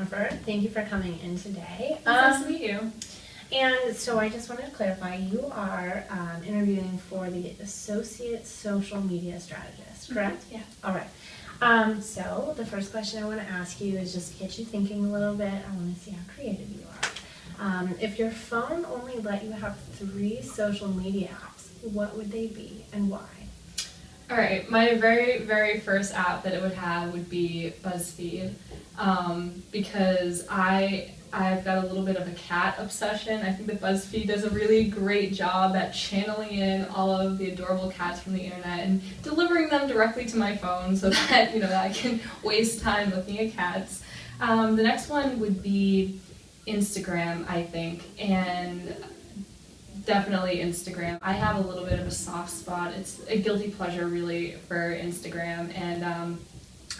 Jennifer. Thank you for coming in today. Nice to meet you. And so I just wanted to clarify, you are interviewing for the Associate Social Media Strategist, correct? Yeah. All right. So the first question I want to ask you is just to get you thinking a little bit. I want to see how creative you are. If your phone only let you have 3 social media apps, what would they be and why? All right, my very first app that it would have would be BuzzFeed, because I've got a little bit of a cat obsession. I think that BuzzFeed does a really great job at channeling in all of the adorable cats from the internet and delivering them directly to my phone so that I can waste time looking at cats. The next one would be Instagram, I think, and definitely Instagram. I have a little bit of a soft spot. It's a guilty pleasure really for Instagram, and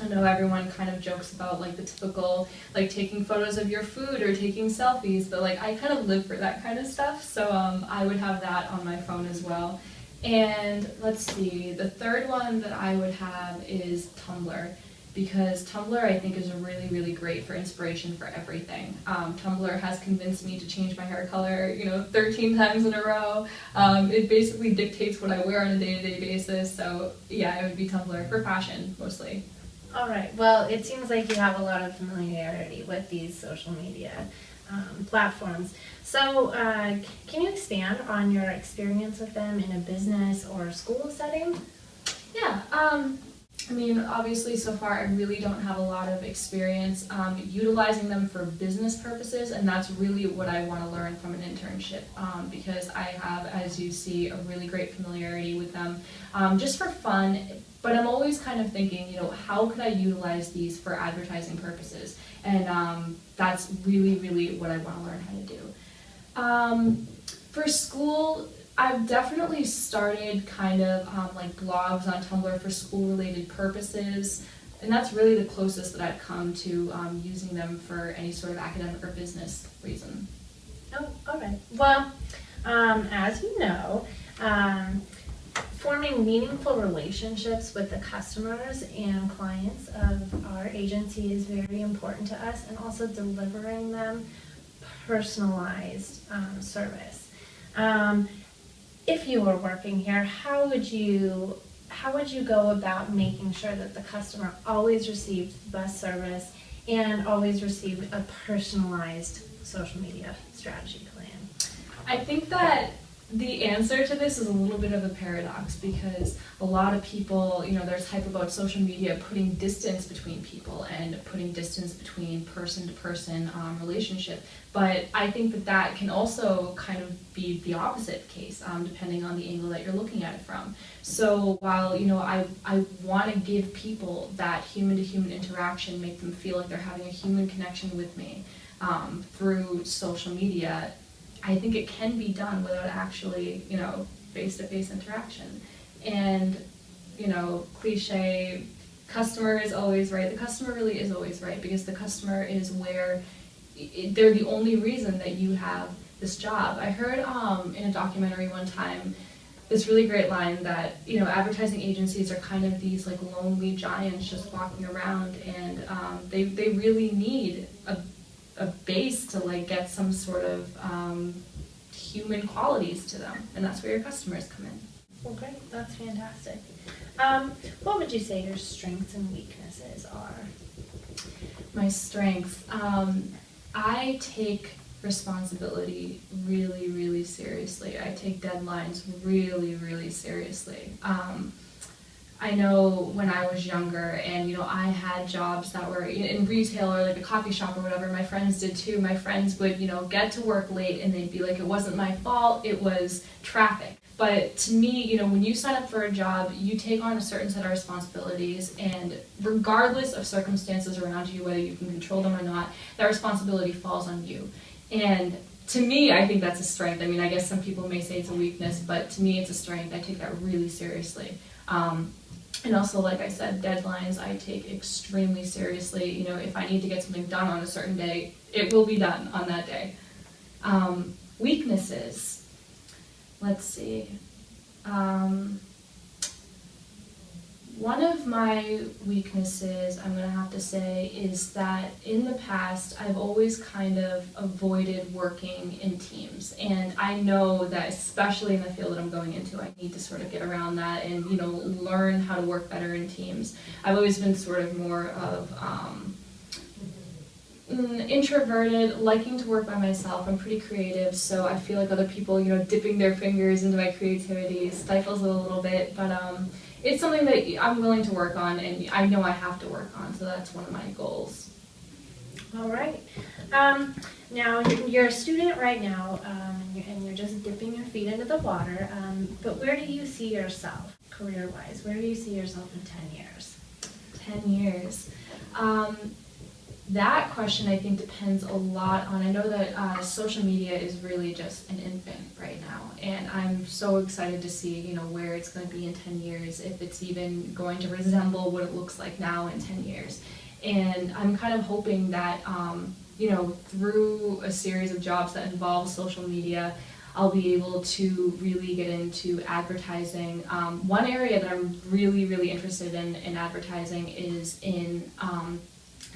I know everyone kind of jokes about like the typical like taking photos of your food or taking selfies, but like I kind of live for that kind of stuff, so I would have that on my phone as well. And let's see, the third one that I would have is Tumblr, because Tumblr I think is really great for inspiration for everything. Tumblr has convinced me to change my hair color 13 times in a row. It basically dictates what I wear on a day-to-day basis, so yeah, it would be Tumblr for fashion mostly. All right. Well, it seems like you have a lot of familiarity with these social media platforms. So can you expand on your experience with them in a business or school setting? Yeah. I mean, obviously so far I really don't have a lot of experience utilizing them for business purposes, and that's really what I want to learn from an internship, because I have, as you see, a really great familiarity with them just for fun, but I'm always kind of thinking, how could I utilize these for advertising purposes, and that's really what I want to learn how to do. For school, I've definitely started kind of like blogs on Tumblr for school-related purposes, and that's really the closest that I've come to using them for any sort of academic or business reason. Oh, all right. Well, as you know, forming meaningful relationships with the customers and clients of our agency is very important to us, and also delivering them personalized service. If you were working here, how would you go about making sure that the customer always received the best service and always received a personalized social media strategy plan? I think that the answer to this is a little bit of a paradox, because a lot of people, there's hype about social media putting distance between people and putting distance between person-to-person relationship. But I think that can also kind of be the opposite case, depending on the angle that you're looking at it from. So while, I want to give people that human-to-human interaction, make them feel like they're having a human connection with me through social media, I think it can be done without actually, face-to-face interaction. And, cliche, customer is always right. The customer really is always right, because the customer is where they're the only reason that you have this job. I heard in a documentary one time this really great line that, advertising agencies are kind of these like lonely giants just walking around, and they really need a base to like get some sort of human qualities to them, and that's where your customers come in. Well, great. That's fantastic. What would you say your strengths and weaknesses are? My strengths. I take responsibility really seriously. I take deadlines really seriously. I know when I was younger and, I had jobs that were in retail or like a coffee shop or whatever, my friends did too. My friends would, get to work late and they'd be like, it wasn't my fault, it was traffic. But to me, when you sign up for a job, you take on a certain set of responsibilities, and regardless of circumstances around you, whether you can control them or not, that responsibility falls on you. And to me, I think that's a strength. I mean, I guess some people may say it's a weakness, but to me it's a strength. I take that really seriously. And also, like I said, deadlines I take extremely seriously. If I need to get something done on a certain day, it will be done on that day. Weaknesses. Let's see. One of my weaknesses, I'm going to have to say, is that in the past, I've always kind of avoided working in teams. And I know that, especially in the field that I'm going into, I need to sort of get around that and, learn how to work better in teams. I've always been sort of more of introverted, liking to work by myself. I'm pretty creative, so I feel like other people, dipping their fingers into my creativity stifles it a little bit, but it's something that I'm willing to work on, and I know I have to work on, so that's one of my goals. All right. Now, you're a student right now, and you're just dipping your feet into the water, but where do you see yourself, career-wise? Where do you see yourself in 10 years? 10 years. That question, I think, depends a lot on, I know that social media is really just an infant right now, and I'm so excited to see, where it's going to be in 10 years, if it's even going to resemble what it looks like now in 10 years. And I'm kind of hoping that, through a series of jobs that involve social media, I'll be able to really get into advertising. One area that I'm really, really interested in advertising is in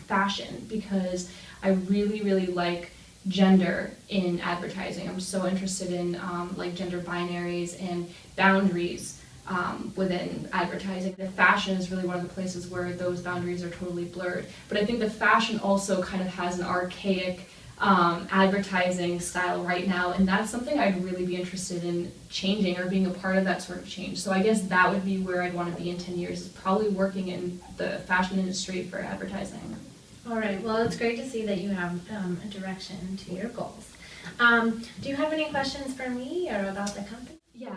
fashion, because I really, really like gender in advertising. I'm so interested in gender binaries and boundaries within advertising. The fashion is really one of the places where those boundaries are totally blurred. But I think the fashion also kind of has an archaic advertising style right now, and that's something I'd really be interested in changing or being a part of that sort of change. So I guess that would be where I'd want to be in 10 years, is probably working in the fashion industry for advertising. All right, well, it's great to see that you have a direction to your goals. Do you have any questions for me or about the company? Yeah.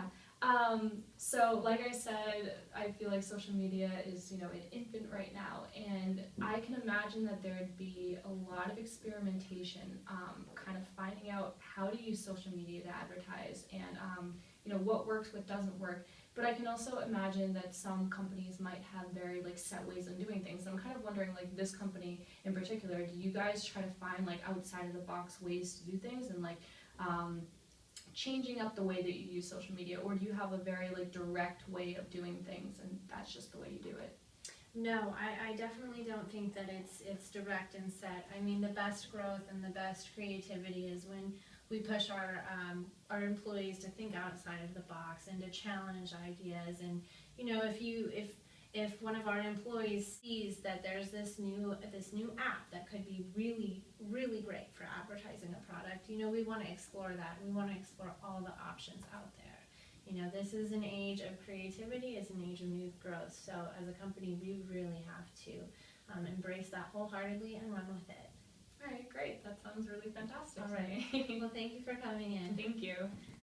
So like I said, I feel like social media is, an infant right now, and I can imagine that there'd be a lot of experimentation, kind of finding out how to use social media to advertise and, what works, what doesn't work. But I can also imagine that some companies might have very set ways of doing things. I'm kind of wondering, this company in particular, do you guys try to find outside of the box ways to do things and changing up the way that you use social media, or do you have a very direct way of doing things and that's just the way you do it? No, I definitely don't think that it's direct and set. I mean, the best growth and the best creativity is when we push our employees to think outside of the box and to challenge ideas. And if one of our employees sees that there's this new app that could be really, really great for advertising a product, we want to explore that. We want to explore all the options out there. This is an age of creativity. It's an age of new growth. So as a company, we really have to embrace that wholeheartedly and run with it. All right, great. That sounds really fantastic. All right. Well, thank you for coming in. Thank you.